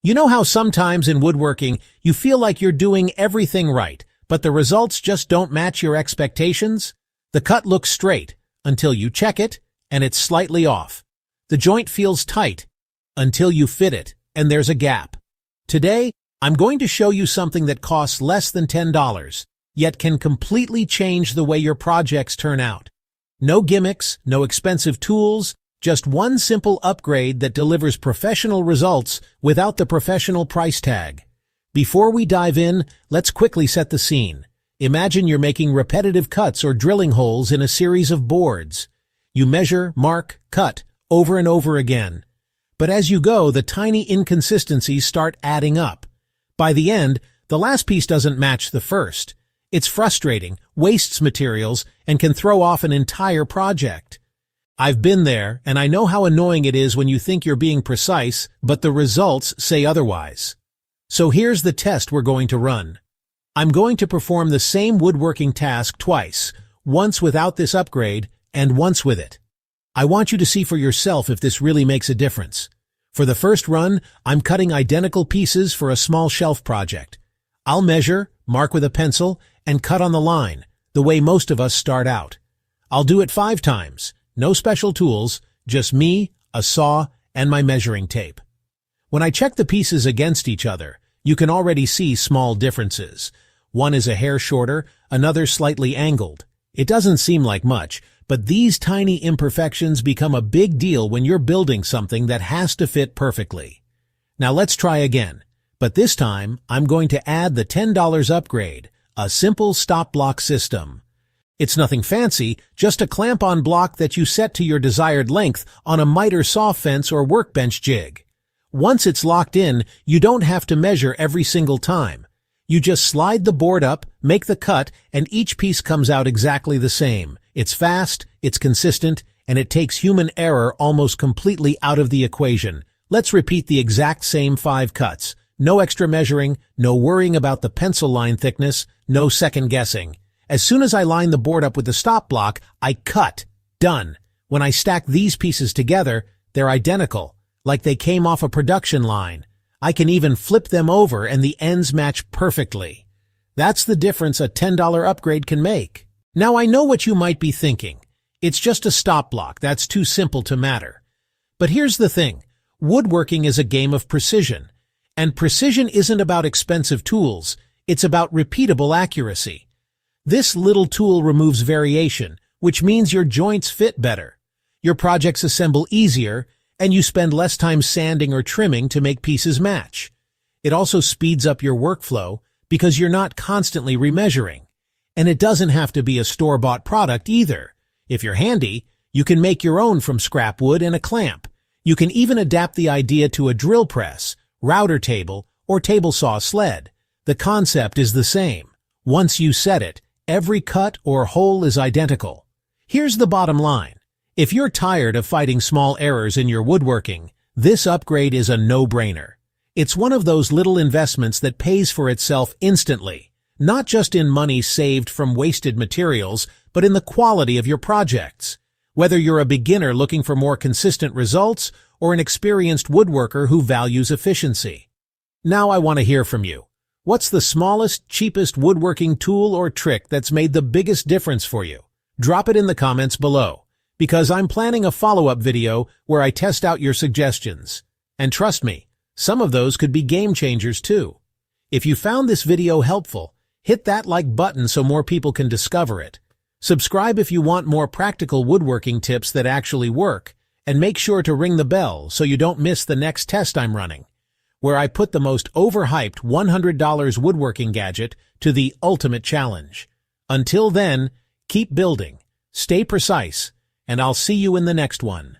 You know how sometimes in woodworking you feel like you're doing everything right, but the results just don't match your expectations? The cut looks straight until you check it and it's slightly off. The joint feels tight until you fit it and there's a gap. Today, I'm going to show you something that costs less than $10, yet can completely change the way your projects turn out. No gimmicks, no expensive tools, just one simple upgrade that delivers professional results without the professional price tag. Before we dive in, let's quickly set the scene. Imagine you're making repetitive cuts or drilling holes in a series of boards. You measure, mark, cut, over and over again. But as you go, the tiny inconsistencies start adding up. By the end, the last piece doesn't match the first. It's frustrating, wastes materials, and can throw off an entire project. I've been there, and I know how annoying it is when you think you're being precise, but the results say otherwise. So here's the test we're going to run. I'm going to perform the same woodworking task twice, once without this upgrade and once with it. I want you to see for yourself if this really makes a difference. For the first run, I'm cutting identical pieces for a small shelf project. I'll measure, mark with a pencil, and cut on the line, the way most of us start out. I'll do it 5 times. No special tools, just me, a saw, and my measuring tape. When I check the pieces against each other, you can already see small differences. One is a hair shorter, another slightly angled. It doesn't seem like much, but these tiny imperfections become a big deal when you're building something that has to fit perfectly. Now let's try again, but this time I'm going to add the $10 upgrade, a simple stop block system. It's nothing fancy, just a clamp-on block that you set to your desired length on a miter saw fence or workbench jig. Once it's locked in, you don't have to measure every single time. You just slide the board up, make the cut, and each piece comes out exactly the same. It's fast, it's consistent, and it takes human error almost completely out of the equation. Let's repeat the exact same 5 cuts. No extra measuring, no worrying about the pencil line thickness, no second guessing. As soon as I line the board up with the stop block, I cut. Done. When I stack these pieces together, they're identical, like they came off a production line. I can even flip them over and the ends match perfectly. That's the difference a $10 upgrade can make. Now I know what you might be thinking. It's just a stop block, that's too simple to matter. But here's the thing. Woodworking is a game of precision. And precision isn't about expensive tools, it's about repeatable accuracy. This little tool removes variation, which means your joints fit better. Your projects assemble easier, and you spend less time sanding or trimming to make pieces match. It also speeds up your workflow because you're not constantly remeasuring. And it doesn't have to be a store-bought product either. If you're handy, you can make your own from scrap wood and a clamp. You can even adapt the idea to a drill press, router table, or table saw sled. The concept is the same. Once you set it, every cut or hole is identical. Here's the bottom line. If you're tired of fighting small errors in your woodworking, this upgrade is a no-brainer. It's one of those little investments that pays for itself instantly, not just in money saved from wasted materials, but in the quality of your projects. Whether you're a beginner looking for more consistent results or an experienced woodworker who values efficiency. Now I want to hear from you. What's the smallest, cheapest woodworking tool or trick that's made the biggest difference for you? Drop it in the comments below, because I'm planning a follow-up video where I test out your suggestions. And trust me, some of those could be game changers too. If you found this video helpful, hit that like button so more people can discover it. Subscribe if you want more practical woodworking tips that actually work, and make sure to ring the bell so you don't miss the next test I'm running, where I put the most overhyped $100 woodworking gadget to the ultimate challenge. Until then, keep building, stay precise, and I'll see you in the next one.